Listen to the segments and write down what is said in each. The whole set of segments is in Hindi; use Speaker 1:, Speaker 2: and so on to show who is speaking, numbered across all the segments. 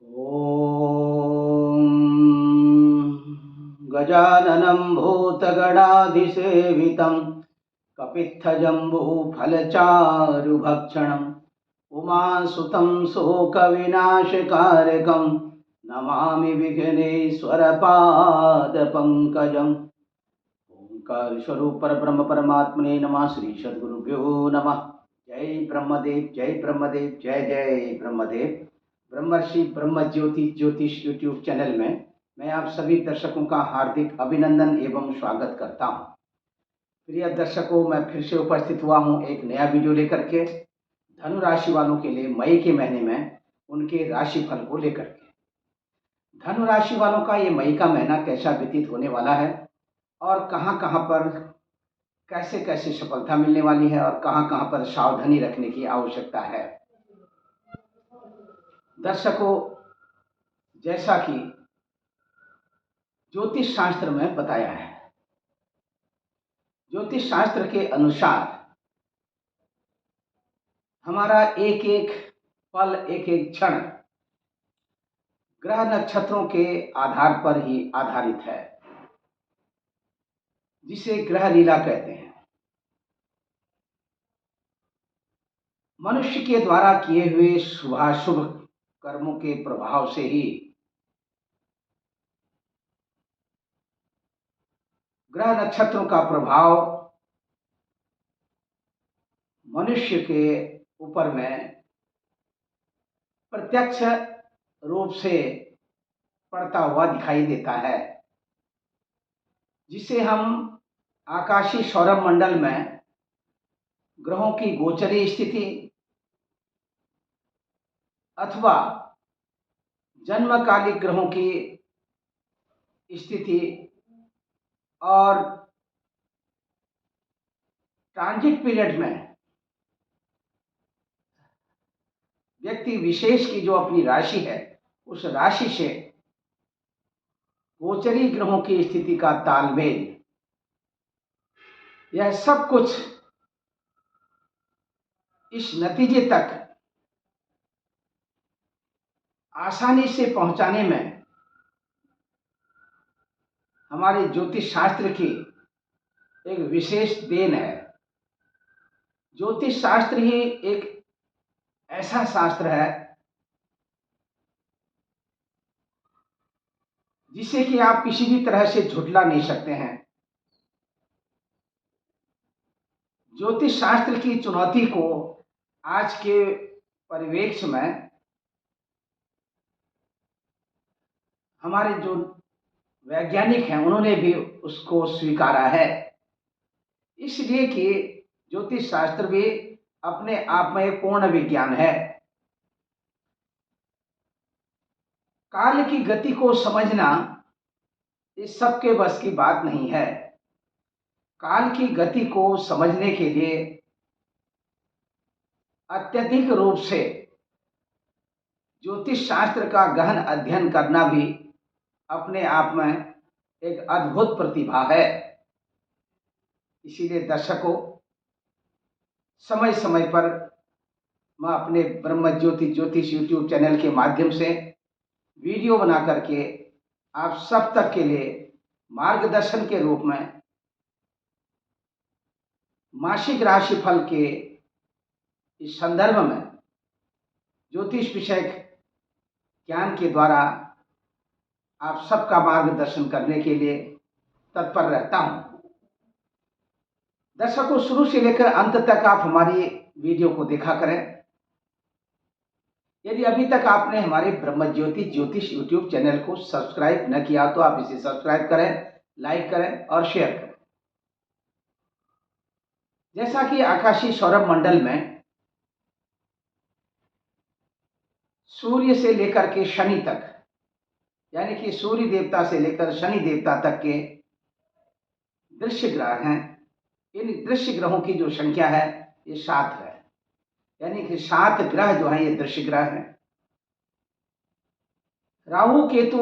Speaker 1: ॐ गजाननं भूतगणाधिसेवितं कपित्थजम्बूफलचारुभक्षणम् उमासुतं शोकविनाशकारकं नमामि विघ्नेश्वरपादपङ्कजम्। ओंकार स्वरूप परब्रह्म परमात्मने नमः। श्री सद्गुरुभ्यो नमः। जय ब्रह्मदेव, जय ब्रह्मदेव, जय जय ब्रह्मदेव। ब्रह्मर्षि ब्रह्म ज्योति ज्योतिष यूट्यूब चैनल में मैं आप सभी दर्शकों का हार्दिक अभिनंदन एवं स्वागत करता हूं। प्रिय दर्शकों, मैं फिर से उपस्थित हुआ हूं एक नया वीडियो लेकर के धनु राशि वालों के लिए मई के महीने में उनके राशिफल को लेकर के। धनु राशि वालों का ये मई का महीना कैसा व्यतीत होने वाला है और कहां कहां पर कैसे कैसे सफलता मिलने वाली है और कहां कहां पर सावधानी रखने की आवश्यकता है। दर्शकों, जैसा कि ज्योतिष शास्त्र में बताया है, ज्योतिष शास्त्र के अनुसार हमारा एक एक पल, एक एक क्षण ग्रह नक्षत्रों के आधार पर ही आधारित है, जिसे ग्रह लीला कहते हैं। मनुष्य के द्वारा किए हुए शुभाशुभ कर्मों के प्रभाव से ही ग्रह नक्षत्रों का प्रभाव मनुष्य के ऊपर में प्रत्यक्ष रूप से पड़ता हुआ दिखाई देता है, जिसे हम आकाशीय सौरभ मंडल में ग्रहों की गोचरीय स्थिति अथवा जन्मकालिक ग्रहों की स्थिति और ट्रांजिट पीरियड में व्यक्ति विशेष की जो अपनी राशि है उस राशि से गोचरीय ग्रहों की स्थिति का तालमेल, यह सब कुछ इस नतीजे तक आसानी से पहुंचाने में हमारे ज्योतिष शास्त्र की एक विशेष देन है। ज्योतिष शास्त्र ही एक ऐसा शास्त्र है जिसे कि आप किसी भी तरह से झुठला नहीं सकते हैं। ज्योतिष शास्त्र की चुनौती को आज के परिवेश में हमारे जो वैज्ञानिक हैं उन्होंने भी उसको स्वीकारा है, इसलिए कि ज्योतिष शास्त्र भी अपने आप में एक पूर्ण विज्ञान है। काल की गति को समझना इस सबके बस की बात नहीं है। काल की गति को समझने के लिए अत्यधिक रूप से ज्योतिष शास्त्र का गहन अध्ययन करना भी अपने आप में एक अद्भुत प्रतिभा है। इसीलिए दर्शकों, समय समय पर मैं अपने ब्रह्म ज्योति ज्योतिष यूट्यूब चैनल के माध्यम से वीडियो बना करके आप सब तक के लिए मार्गदर्शन के रूप में मासिक राशिफल के इस संदर्भ में ज्योतिष विषयक ज्ञान के द्वारा आप सबका मार्गदर्शन करने के लिए तत्पर रहता हूं। दर्शकों, शुरू से लेकर अंत तक आप हमारी वीडियो को देखा करें। यदि अभी तक आपने हमारे ब्रह्म ज्योति ज्योतिष यूट्यूब चैनल को सब्सक्राइब न किया तो आप इसे सब्सक्राइब करें, लाइक करें और शेयर करें। जैसा कि आकाशीय सौरभ मंडल में सूर्य से लेकर के शनि तक, यानी कि सूर्य देवता से लेकर शनि देवता तक के दृश्य ग्रह हैं। इन दृश्य ग्रहों की जो संख्या है ये 7 है, यानी कि 7 ग्रह जो है ये दृश्य ग्रह हैं। राहु केतु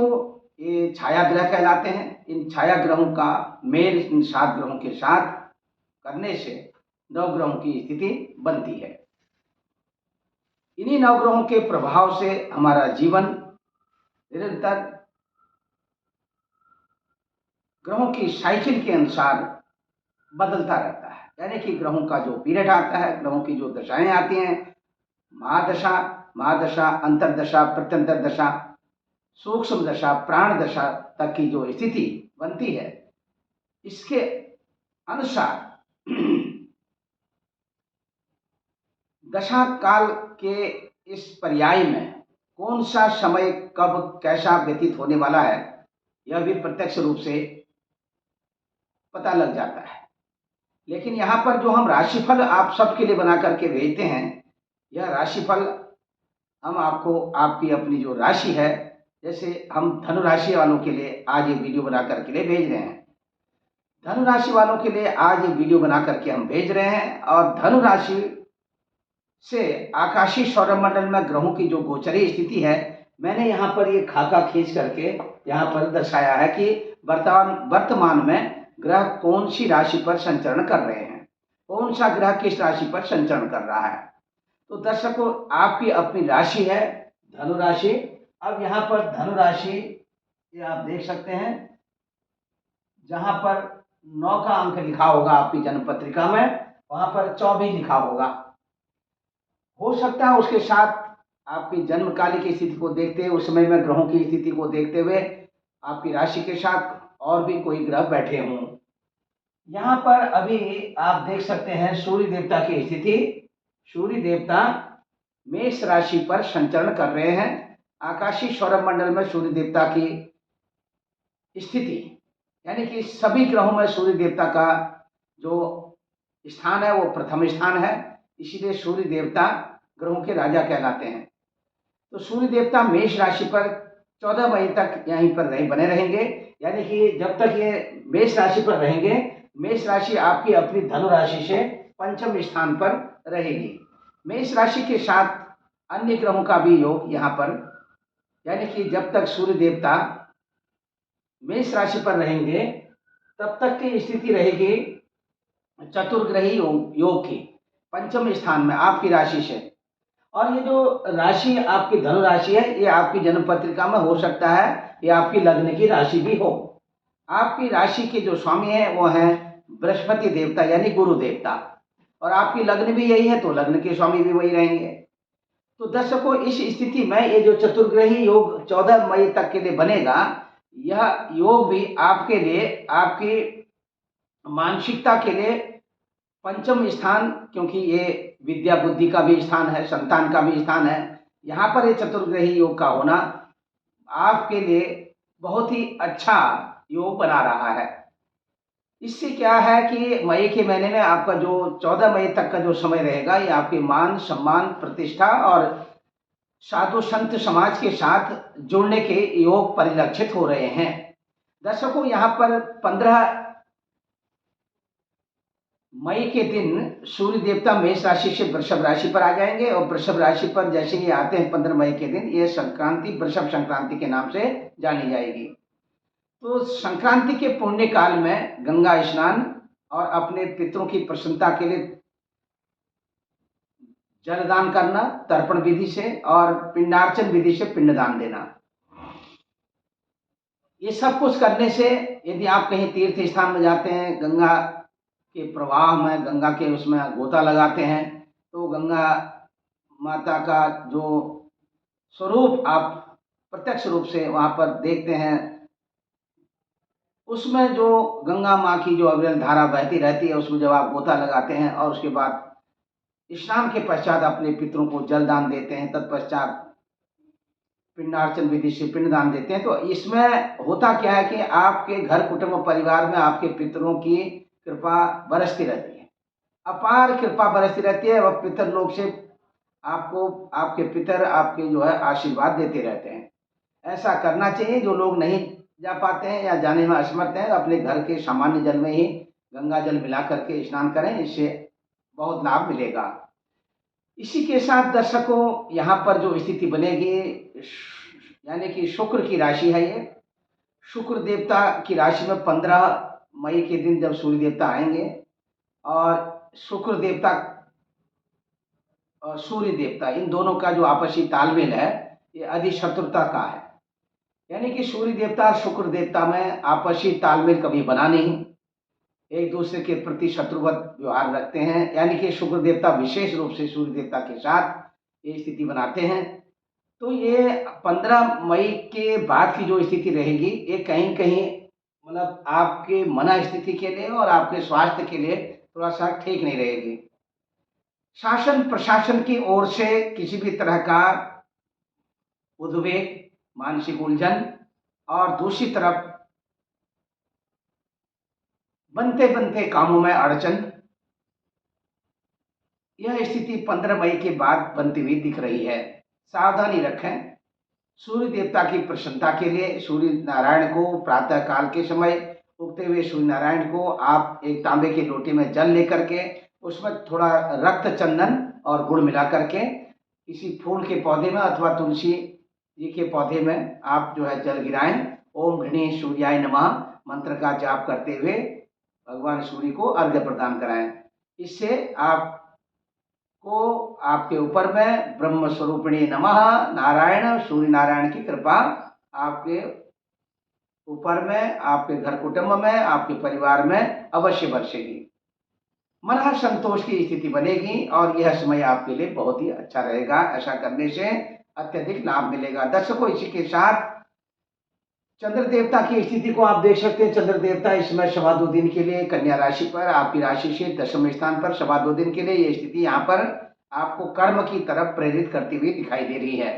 Speaker 1: ये छाया ग्रह कहलाते हैं। इन छाया ग्रहों का मेल इन 7 ग्रहों के साथ करने से 9 ग्रहों की स्थिति बनती है। इन्हीं 9 ग्रहों के प्रभाव से हमारा जीवन निरंतर ग्रहों की साइकिल के अनुसार बदलता रहता है। यानी कि ग्रहों का जो पीरियड आता है, ग्रहों की जो दशाएं आती हैं, महादशा, महादशा, अंतरदशा, प्रत्यंतर दशा, सूक्ष्म दशा, प्राण दशा तक की जो स्थिति बनती है, इसके अनुसार दशा काल के इस पर्याय में कौन सा समय कब कैसा व्यतीत होने वाला है, यह भी प्रत्यक्ष रूप से पता लग जाता है। लेकिन यहाँ पर जो हम राशिफल आप सबके लिए बना करके भेजते हैं, यह राशिफल हम आपको आपकी अपनी जो राशि है, जैसे हम धनु राशि वालों के लिए आज ये वीडियो बना करके लिए भेज रहे हैं। धनु राशि वालों के लिए आज ये वीडियो बना करके हम भेज रहे हैं। और धनु राशि से आकाशीय सौरमंडल में ग्रहों की जो गोचरीय स्थिति है, मैंने यहाँ पर ये खाका खींच करके यहाँ पर दर्शाया है कि वर्तमान में ग्रह कौन सी राशि पर संचरण कर रहे हैं, कौन सा ग्रह किस राशि पर संचरण कर रहा है। तो दर्शकों, आपकी अपनी राशि है धनु राशि। अब यहाँ पर धनु राशि ये आप देख सकते हैं, जहां पर 9 का अंक लिखा होगा आपकी जन्म पत्रिका में, वहां पर 24 लिखा होगा। हो सकता है उसके साथ आपकी जन्मकालिक की स्थिति को देखते हुए, उस समय में ग्रहों की स्थिति को देखते हुए आपकी राशि के साथ और भी कोई ग्रह बैठे हों। यहाँ पर अभी आप देख सकते हैं सूर्य देवता की स्थिति। सूर्य देवता मेष राशि पर संचरण कर रहे हैं। आकाशीय सौरमंडल में सूर्य देवता की स्थिति, यानी कि सभी ग्रहों में सूर्य देवता का जो स्थान है वो प्रथम स्थान है, इसीलिए सूर्य देवता ग्रहों के राजा कहलाते हैं। तो सूर्य देवता मेष राशि पर 14 मई तक यहीं पर बने रहेंगे। यानी कि जब तक ये मेष राशि पर रहेंगे, मेष राशि आपकी अपनी धनु राशि से पंचम स्थान पर रहेगी। मेष राशि के साथ अन्य ग्रहों का भी योग यहाँ पर, यानी कि जब तक सूर्य देवता मेष राशि पर रहेंगे तब तक की स्थिति रहेगी चतुर्ग्रही योग की, पंचम स्थान में आपकी राशि से। और ये जो राशि आपकी धनु राशि है, ये आपकी जन्म पत्रिका में हो सकता है ये आपकी लग्न की राशि भी हो। आपकी राशि के जो स्वामी है वो हैं बृहस्पति देवता, यानी गुरु देवता, और आपकी लग्न भी यही है तो लग्न के स्वामी भी वही रहेंगे। तो दर्शकों, इस स्थिति में ये जो चतुर्ग्रही योग 14 मई तक के लिए बनेगा, यह योग भी आपके लिए, आपकी मानसिकता के लिए पंचम स्थान, क्योंकि ये विद्या बुद्धि का भी स्थान है, संतान का भी स्थान है, यहाँ पर ये चतुर्ग्रही योग का होना आपके लिए बहुत ही अच्छा योग बना रहा है। इससे क्या है कि मई के महीने में आपका जो 14 मई तक का जो समय रहेगा, ये आपके मान सम्मान प्रतिष्ठा और साधु संत समाज के साथ जुड़ने के योग परिलक्षित हो रहे हैं। दर्शकों, यहाँ पर 15 मई के दिन सूर्य देवता मेष राशि से वृषभ राशि पर आ जाएंगे, और वृषभ राशि पर जैसे ही आते हैं 15 मई के दिन, ये संक्रांति वृषभ संक्रांति के नाम से जानी जाएगी। तो संक्रांति के पुण्य काल में गंगा स्नान और अपने पितरों की प्रसन्नता के लिए जलदान करना तर्पण विधि से, और पिंडार्चन विधि से पिंडदान देना, ये सब कुछ करने से, यदि आप कहीं तीर्थ स्थान में जाते हैं, गंगा के प्रवाह में, गंगा के उसमें गोता लगाते हैं, तो गंगा माता का जो स्वरूप आप प्रत्यक्ष रूप से वहाँ पर देखते हैं, उसमें जो गंगा माँ की जो अविरल धारा बहती रहती है, उसमें जब आप गोता लगाते हैं और उसके बाद स्नान के पश्चात अपने पितरों को जलदान देते हैं, तत्पश्चात पिंडार्चन विधि से पिंडदान देते हैं, तो इसमें होता क्या है कि आपके घर कुटुंब परिवार में आपके पितरों की कृपा बरसती रहती है, अपार कृपा बरसती रहती है, और पितर लोग से आपको, आपके पितर आपके जो है आशीर्वाद देते रहते हैं। ऐसा करना चाहिए। जो लोग नहीं जा पाते हैं या जाने में असमर्थ हैं, अपने घर के सामान्य जल में ही गंगा जल मिला करके स्नान करें, इससे बहुत लाभ मिलेगा। इसी के साथ दर्शकों, यहाँ पर जो स्थिति बनेगी, यानी कि शुक्र की राशि है ये, शुक्र देवता की राशि में 15 मई के दिन जब सूर्य देवता आएंगे, और शुक्र देवता और सूर्य देवता, इन दोनों का जो आपसी तालमेल है, ये अधिशत्रुता का है। यानी कि सूर्य देवता और शुक्र देवता में आपसी तालमेल कभी बना नहीं, एक दूसरे के प्रति शत्रुवत व्यवहार रखते हैं। यानी कि शुक्र देवता विशेष रूप से सूर्य देवता के साथ ये स्थिति बनाते हैं। तो ये 15 मई के बाद की जो स्थिति रहेगी, ये कहीं कहीं मतलब आपके मन स्थिति के लिए और आपके स्वास्थ्य के लिए थोड़ा सा ठीक नहीं रहेगी। शासन प्रशासन की ओर से किसी भी तरह का उद्वेग, मानसिक उलझन और दूसरी तरफ बनते बनते कामों में अड़चन, यह स्थिति 15 मई के बाद बनती हुई दिख रही है। सावधानी रखें। सूर्य देवता की प्रसन्नता के लिए सूर्य नारायण को प्रातः काल के समय उगते हुए सूर्य नारायण को आप एक तांबे के लोटे में जल लेकर के उसमें थोड़ा रक्त चंदन और गुड़ मिला करके किसी फूल के पौधे में अथवा तुलसी जी के पौधे में आप जो है जल गिराएं। ओम घृणी सूर्याय नमः मंत्र का जाप करते हुए भगवान सूर्य को अर्घ्य प्रदान कराएं। इससे आप को आपके ऊपर में ब्रह्म स्वरूपिणी नमः नारायण सूर्य नारायण की कृपा आपके ऊपर में, आपके घर कुटुंब में, आपके परिवार में अवश्य बरसेगी। मन संतोष की स्थिति बनेगी और यह समय आपके लिए बहुत ही अच्छा रहेगा। ऐसा करने से अत्यधिक लाभ मिलेगा। दर्शकों, इसी के साथ चंद्र देवता की स्थिति को आप देख सकते हैं। चंद्र देवता इस समय 2.25 दिन के लिए कन्या राशि पर, आपकी राशि से 10वें स्थान पर 2.25 दिन के लिए ये स्थिति यहाँ पर आपको कर्म की तरफ प्रेरित करती हुई दिखाई दे रही है।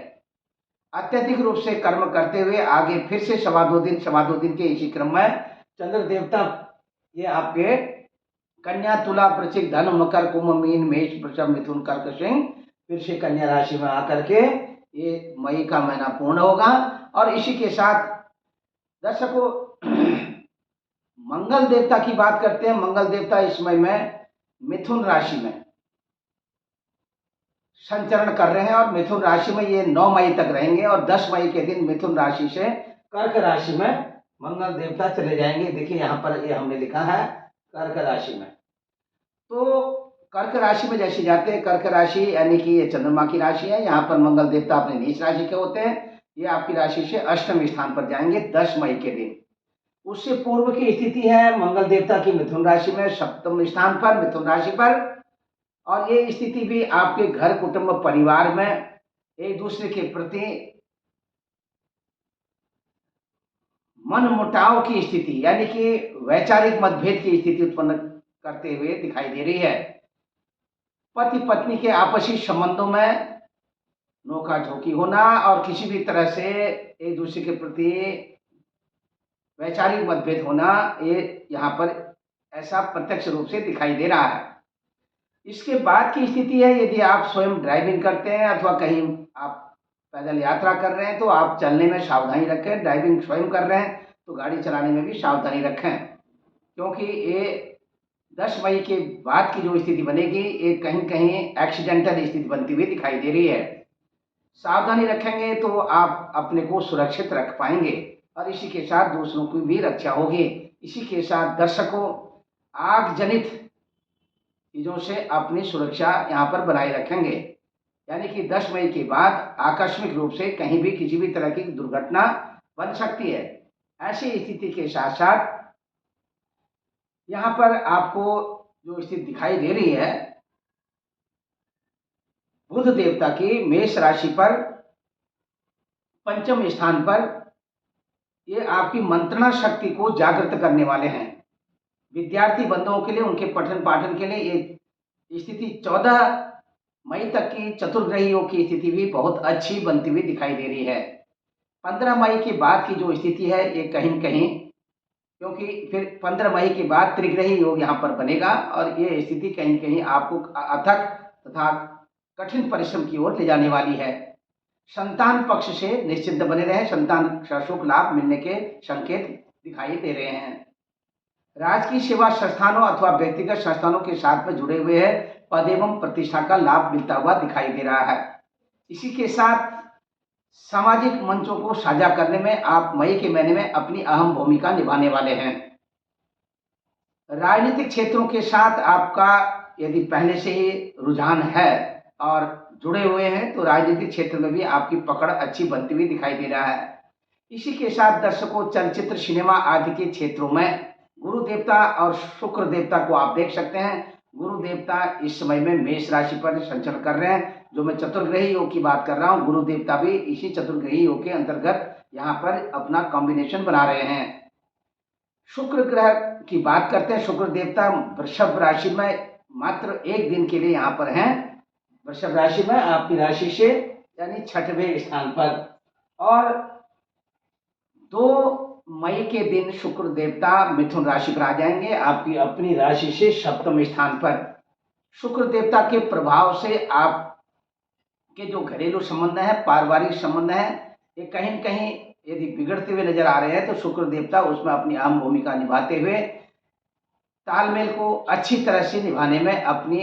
Speaker 1: अत्यधिक रूप से कर्म करते हुए आगे फिर से 2.25 दिन के इसी क्रम में चंद्र देवता ये आपके कन्या, तुला, वृश्चिक, धनु, मकर, कुंभ, मीन, मेष, वृषभ, मिथुन, कर्क, सिंह फिर से कन्या राशि में आकर के ये मई का महीना पूर्ण होगा। और इसी के साथ दर्शकों, मंगल देवता की बात करते हैं। मंगल देवता इस समय में मिथुन राशि में संचरण कर रहे हैं और मिथुन राशि में ये 9 मई तक रहेंगे और 10 मई के दिन मिथुन राशि से कर्क राशि में मंगल देवता चले जाएंगे। देखिए यहाँ पर ये हमने लिखा है कर्क राशि में। तो कर्क राशि में जैसे जाते हैं, कर्क राशि यानी कि ये चंद्रमा की राशि है। यहाँ पर मंगल देवता अपने नीच राशि के होते हैं। ये आपकी राशि से अष्टम स्थान पर जाएंगे 10 मई के दिन। उससे पूर्व की स्थिति है मंगल देवता की मिथुन राशि में, सप्तम स्थान पर मिथुन राशि पर। और ये स्थिति भी आपके घर कुटुंब परिवार में एक दूसरे के प्रति मन मुटाव की स्थिति यानी कि वैचारिक मतभेद की स्थिति उत्पन्न करते हुए दिखाई दे रही है। पति पत्नी के आपसी संबंधों में नोका झोंकी होना और किसी भी तरह से एक दूसरे के प्रति वैचारिक मतभेद होना, ये यहाँ पर ऐसा प्रत्यक्ष रूप से दिखाई दे रहा है। इसके बाद की स्थिति है, यदि आप स्वयं ड्राइविंग करते हैं अथवा कहीं आप पैदल यात्रा कर रहे हैं तो आप चलने में सावधानी रखें। ड्राइविंग स्वयं कर रहे हैं तो गाड़ी चलाने में भी सावधानी रखें, क्योंकि ये 10 मई के बाद की जो स्थिति बनेगी ये कहीं कहीं एक्सीडेंटल स्थिति बनती हुई दिखाई दे रही है। सावधानी रखेंगे तो आप अपने को सुरक्षित रख पाएंगे और इसी के साथ दूसरों की भी रक्षा होगी। इसी के साथ दर्शकों, आग जनित चीज़ों से अपनी सुरक्षा यहाँ पर बनाए रखेंगे। यानी कि 10 मई के बाद आकस्मिक रूप से कहीं भी किसी भी तरह की दुर्घटना बन सकती है। ऐसी स्थिति के साथ साथ यहाँ पर आपको जो स्थिति दिखाई दे रही है, बुध देवता की मेष राशि पर पंचम स्थान पर, ये आपकी मंत्रणा शक्ति को जागृत करने वाले हैं। विद्यार्थी बंधुओं के लिए, उनके पठन पाठन के लिए ये स्थिति 14 मई तक की चतुर्ग्रहियों की स्थिति भी बहुत अच्छी बनती हुई दिखाई दे रही है। 15 मई के बाद की जो स्थिति है ये कहीं कहीं, क्योंकि फिर 15 मई के बाद त्रिग्रही योग यहाँ पर बनेगा और ये स्थिति कहीं कहीं आपको अथक तथा कठिन परिश्रम की ओर ले जाने वाली है। संतान पक्ष से निश्चिंत बने रहें। संतान का शुभ लाभ मिलने के संकेत दिखाई दे रहे हैं। राजकीय सेवा संस्थानों अथवा व्यक्तिगत संस्थानों के साथ में जुड़े हुए हैं, पद एवं प्रतिष्ठा का लाभ मिलता हुआ दिखाई दे रहा है। इसी के साथ सामाजिक मंचों को साझा करने में आप मई के महीने में अपनी अहम भूमिका निभाने वाले हैं। राजनीतिक क्षेत्रों के साथ आपका यदि पहले से ही रुझान है और जुड़े हुए हैं तो राजनीतिक क्षेत्र में भी आपकी पकड़ अच्छी बनती हुई दिखाई दे रहा है। इसी के साथ दर्शकों, चलचित्र, सिनेमा आदि के क्षेत्रों में गुरु देवता और शुक्र देवता को आप देख सकते हैं। गुरु देवता इस समय में मेष राशि पर संचरण कर रहे हैं। जो मैं चतुर्ग्रही योग की बात कर रहा हूँ, गुरु देवता भी इसी चतुर्ग्रही योग के अंतर्गत यहाँ पर अपना कॉम्बिनेशन बना रहे हैं। शुक्र ग्रह की बात करते हैं। शुक्र देवता वृषभ राशि में मात्र एक दिन के लिए यहाँ पर हैं। वृषभ राशि में आपकी राशि से यानी 6वें स्थान पर, और 2 मई के दिन शुक्र देवता मिथुन राशि पर आ जाएंगे, आपकी अपनी राशि से 7वें स्थान पर। शुक्र देवता के प्रभाव से आपके जो घरेलू संबंध है, पारिवारिक संबंध है, ये कहीं न कहीं यदि बिगड़ते हुए नजर आ रहे हैं तो शुक्र देवता उसमें अपनी अहम भूमिका निभाते हुए तालमेल को अच्छी तरह से निभाने में अपनी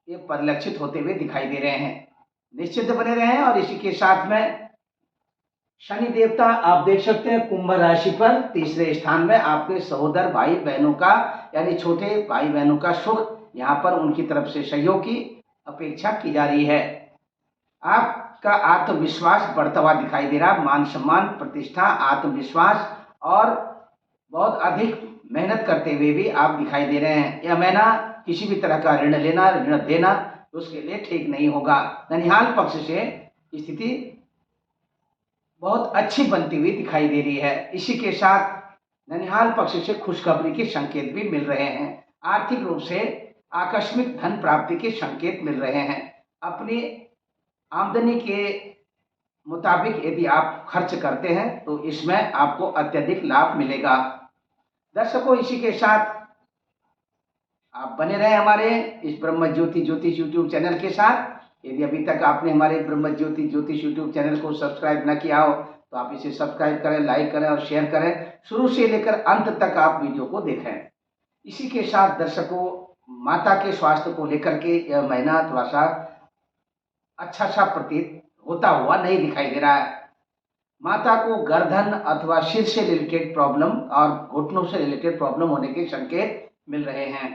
Speaker 1: ये परिलक्षित होते हुए दिखाई दे रहे हैं। निश्चित बने रहे हैं। और इसी के साथ में शनि देवता आप देख सकते हैं कुंभ राशि पर 3रे स्थान में। आपके सहोदर भाई बहनों का यानी छोटे भाई बहनों का सुख, यहाँ पर उनकी तरफ से सहयोग की अपेक्षा की जा रही है। आपका आत्मविश्वास बढ़ता हुआ दिखाई दे रहा। मान सम्मान, प्रतिष्ठा, आत्मविश्वास और बहुत अधिक मेहनत करते हुए भी आप दिखाई दे रहे हैं। यह महीना किसी भी तरह का ऋण लेना, ऋण देना उसके लिए ठीक नहीं होगा। ननिहाल पक्ष से स्थिति बहुत अच्छी बनती हुई दिखाई दे रही है। इसी के साथ ननिहाल पक्ष से खुशखबरी के संकेत भी मिल रहे हैं। आर्थिक रूप से आकस्मिक धन प्राप्ति के संकेत मिल रहे हैं। अपनी आमदनी के मुताबिक यदि आप खर्च करते हैं तो इसमें आपको अत्यधिक लाभ मिलेगा। दर्शकों, इसी के साथ आप बने रहे हमारे इस ब्रह्म ज्योति ज्योतिष यूट्यूब चैनल के साथ। यदि अभी तक आपने हमारे ब्रह्म ज्योति ज्योतिष यूट्यूब चैनल को सब्सक्राइब न किया हो तो आप इसे सब्सक्राइब करें, लाइक करें और शेयर करें। शुरू से लेकर अंत तक आप वीडियो को देखें। इसी के साथ दर्शकों, माता के स्वास्थ्य को लेकर के यह महीना थोड़ा सा अच्छा सा प्रतीत होता हुआ नहीं दिखाई दे रहा है। माता को गर्दन अथवा सिर से रिलेटेड प्रॉब्लम और घुटनों से रिलेटेड प्रॉब्लम होने के संकेत मिल रहे हैं।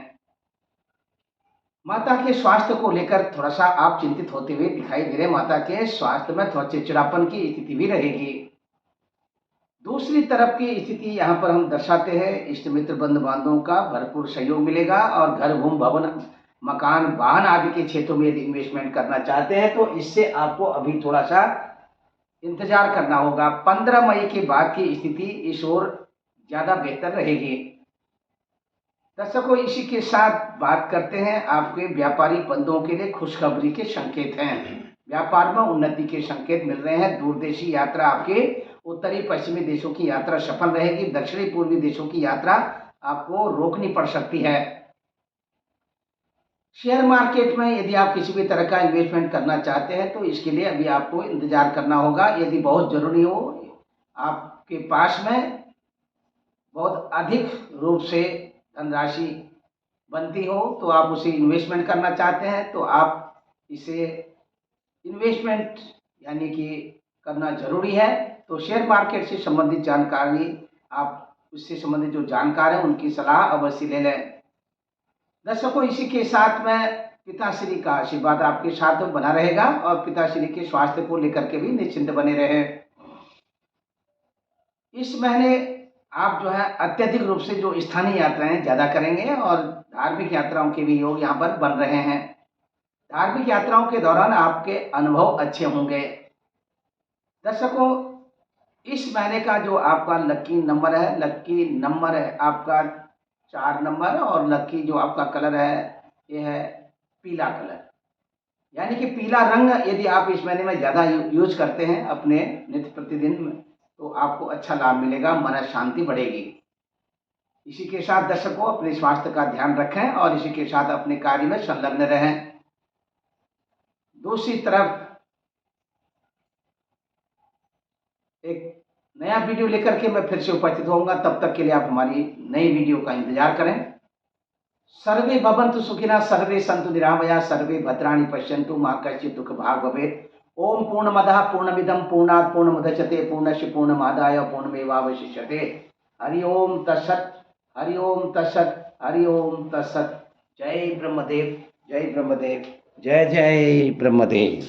Speaker 1: माता के स्वास्थ्य को लेकर थोड़ा सा आप चिंतित होते हुए दिखाई दे रहे हैं। माता के स्वास्थ्य में थोड़ा चिड़चिड़ापन की स्थिति भी रहेगी। दूसरी तरफ की स्थिति यहाँ पर हम दर्शाते हैं, इष्ट मित्र बंधु बांधवों का भरपूर सहयोग मिलेगा। और घर, भूमि, भवन, मकान, वाहन आदि के क्षेत्रों में यदि इन्वेस्टमेंट करना चाहते हैं तो इससे आपको अभी थोड़ा सा इंतजार करना होगा। 15 मई के बाद की स्थिति इस ओर ज़्यादा बेहतर रहेगी। दर्शकों, इसी के साथ बात करते हैं आपके व्यापारिक बंधुओं के लिए खुशखबरी के संकेत हैं। व्यापार में उन्नति के संकेत मिल रहे हैं। दूरदेशी यात्रा, आपके उत्तरी पश्चिमी देशों की यात्रा सफल रहेगी। दक्षिणी पूर्वी देशों की यात्रा आपको रोकनी पड़ सकती है। शेयर मार्केट में यदि आप किसी भी तरह का इन्वेस्टमेंट करना चाहते हैं तो इसके लिए अभी आपको इंतजार करना होगा। यदि बहुत जरूरी हो, आपके पास में बहुत अधिक रूप से धनराशि बनती हो तो आप उसे इन्वेस्टमेंट करना चाहते हैं तो आप इसे इन्वेस्टमेंट यानी कि करना जरूरी है। तो शेयर मार्केट से संबंधित जानकारी, आप उससे संबंधित जो जानकार हैं उनकी सलाह अवश्य ले लें। दर्शकों, इसी के साथ में पिताश्री का आशीर्वाद आपके साथ बना रहेगा और पिताश्री के स्वास्थ्य को लेकर के भी निश्चिंत बने रहे। इस महीने आप जो है अत्यधिक रूप से जो स्थानीय यात्राएं ज़्यादा करेंगे और धार्मिक यात्राओं के भी योग यहाँ पर बन रहे हैं। धार्मिक यात्राओं के दौरान आपके अनुभव अच्छे होंगे। दर्शकों, इस महीने का जो आपका लकी नंबर है आपका 4 नंबर, और लकी जो आपका कलर है ये है पीला कलर। यानी कि पीला रंग यदि आप इस महीने में ज़्यादा यूज करते हैं अपने नित्य प्रतिदिन में तो आपको अच्छा लाभ मिलेगा, मन शांति बढ़ेगी। इसी के साथ दर्शकों, अपने स्वास्थ्य का ध्यान रखें और इसी के साथ अपने कार्य में संलग्न रहें। दूसरी तरफ एक नया वीडियो लेकर के मैं फिर से उपस्थित होऊंगा। तब तक के लिए आप हमारी नई वीडियो का इंतजार करें। सर्वे भवन्तु सुखिनः, सर्वे सन्तु निरामया, सर्वे भद्राणि पश्यन्तु, मा कश्चित् दुःख भाग् भवेत्। ओम पूर्णमदः पूर्णमिदं पूर्णात् पूर्णमुदच्यते, पूर्णस्य पूर्णमादाय पूर्णमेवावशिष्यते। हरि ओम तत्सत्, हरि ओम तत्सत्, हरि ओम तत्सत्। जय ब्रह्मदेव, जय ब्रह्मदेव, जय जय ब्रह्मदेव।